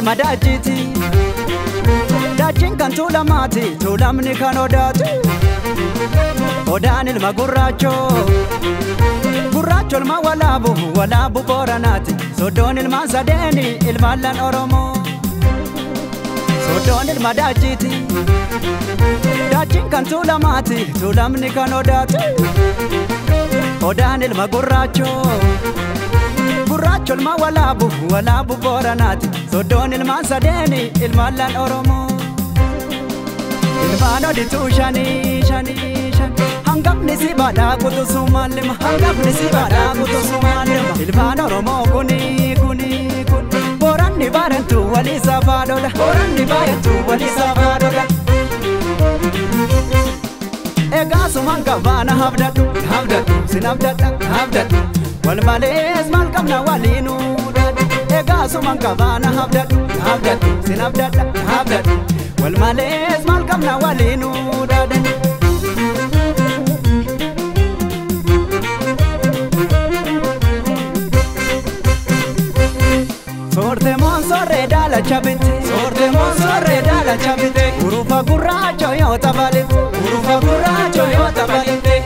ilmadajiti Dajin kan tulamati tulamni kan odatu Odaan ilma gurraacho Gurraacho ilma walabu boranati Soddoon ilma sadeeni ilmaallan Oromoo Soddoon ilmadajiti Dajin kan tulamati tulamni kan odatu Odaan ilma gurraacho Gurraacho ilma walabu boranati Soddoon ilma sadeeni ilmaallan Oromoo Ilmaan odituu shani Hangafni si baadhaa kutusumaan lima Hangafni si baadhaa kutusumaan lima Ilmaan Oromoo kuni Boranni baarentu walii safaadola Boranni baarentu walii safaadola Egaa sumaan qabaana habdadhu sin habdadhu Wal malees maal qabna waliinu dadhu Egaa sumaan qabaana habdadhu sin habdadhu Wal malees maal qabna waliinu dadhu Sorte mon sorre dala chabite Urufa gurraacho yoo tabalite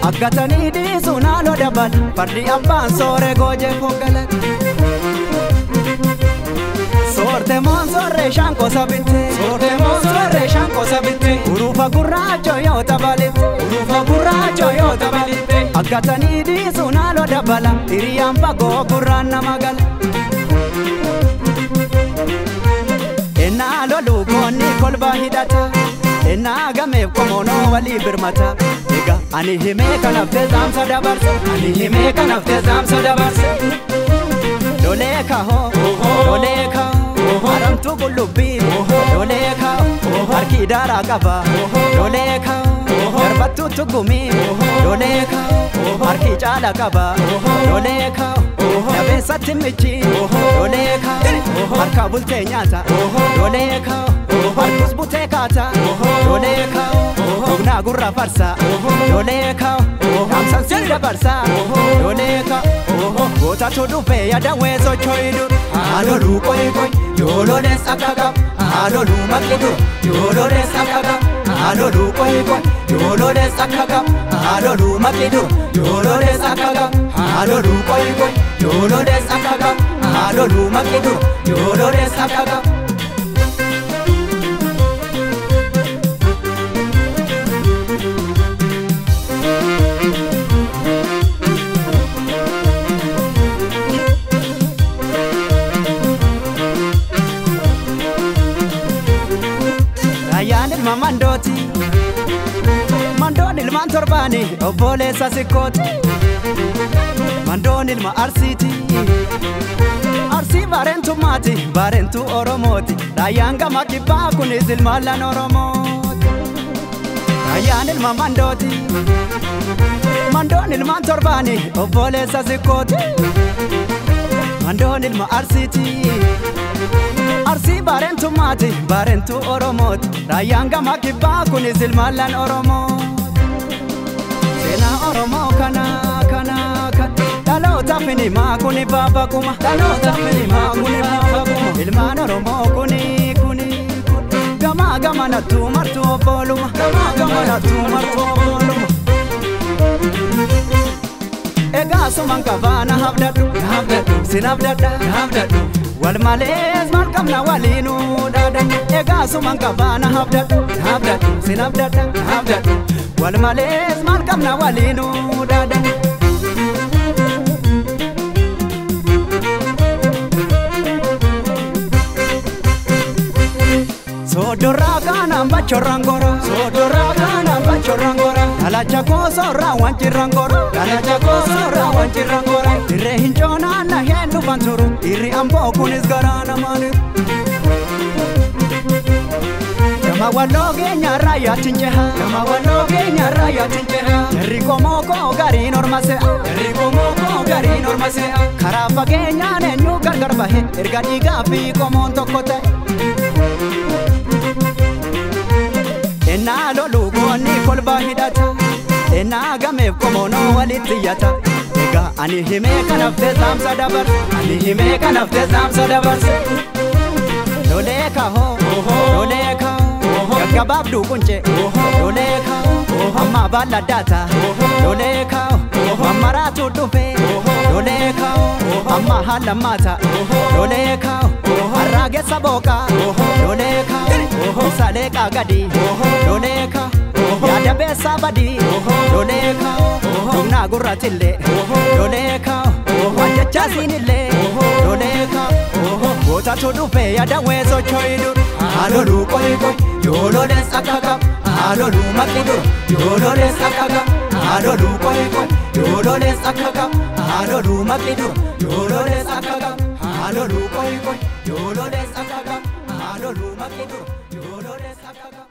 Aggatanii dhiisuu naaloo dabal Fardi abbaan soore gooje foggalat Sorte mon sorre shanko sabite Urufa gurraacho yoo tabalite Aggatanii dhiisuu naaloo dabala Hiriyaan fagoo gurraan nama gala Enna lolu konni kolba hidata Enna gameef komoonoo walii birmata Ega ani himee kanafte zaamsa dabarse Loleeka Haramtu qullubbii Loleeka Harki daaraa qaba Loleeka Darbattu tuggumii Loleeka Harki caala qaba Loleeka Nabeessatti michi Loleeka Harka bultee nyaata Loleeka Harkus butee kaata Loleeka Dugnaa gurra farsa Loleeka Dhaamsan si dabarsa Loleeka Gootatu dhufee yaada weesoo choyidur Haadholuu qoy yoololees akka qab Haadholuu maqlidur yoololees akka qab Haadholuu qoy yoololees akka qab Haadholuu maqlidur yoololees akka qab Haadholuu qoy yoololees akka qab Haadholuu maqlidur yoololees akka qab Mandoon ilmaan torbaani obboleessa sikkooti Mandoon ilma arsiiti Arsii baarentummaati baarentuu Oromooti Raayyaan gama kibbaa kunis ilmaallan Oromooti Raayyaan ilma mandooti Mandoon ilmaan torbaani obboleessa sikkooti Mandoon ilma arsiiti Arsii baarentummaati baarentuu Oromooti Raayyaan gama kibbaa kunis ilmaallan Oromooti Seenaa Oromoo kana Dhaloota finimaa kuni baabakuma Ilmaan Oromoo kuni Gama nattuu martuu obbooluma Egaa sumaan qabaana habdadhu sin habdadhu Wal malees maal qabna waliinu dadhu Egaa sumaan qabaana habdadhu sin habdadhu Wal malees maal qabna waliinu dadhu Sodorraa kanaan bachorrangora Dalacha koosorraa wanchirrangora Dirree hin joonaanna heen dhufan turu Irri amboo kunis garaa namaaniru Gama walloo keenyarraa yaatin ceha Jarri qomoo koo gariin orma se'a Karaa fageenyaan eenyu gargar bahe Erga dhiigaa fi qomoon tokko ta'e Enna lolu konni kolba hidata Enna gameef komoonoo walitti iyyata Egaa ani himee kanafte zaamsa dabarse lolee kaho lolee kaho gaggabaaf duuqunce lolee kaho amma baala daata lolee kaho mammaraatu dhufe lolee kaho amma haala maata lolee kaho harraagessa booqa lolee kaho isaalee qaagadi lolee kaho yaada beessaa badii lolee kaho humnaa gurratillee lolee kaho wanjachaasiinillee lolee kaho gootatu dhufe yaada weesoo choyidur haaloluu qoyqoy yoololees akka qab haaloluu maqidur yoololees akka qab haaloluu qoyqoy yoololees akka qab haaloluu maqidur yoololees akka qab haaloluu qoyqoy yoololees akka qab haaloluu maqidur yoololees akka qab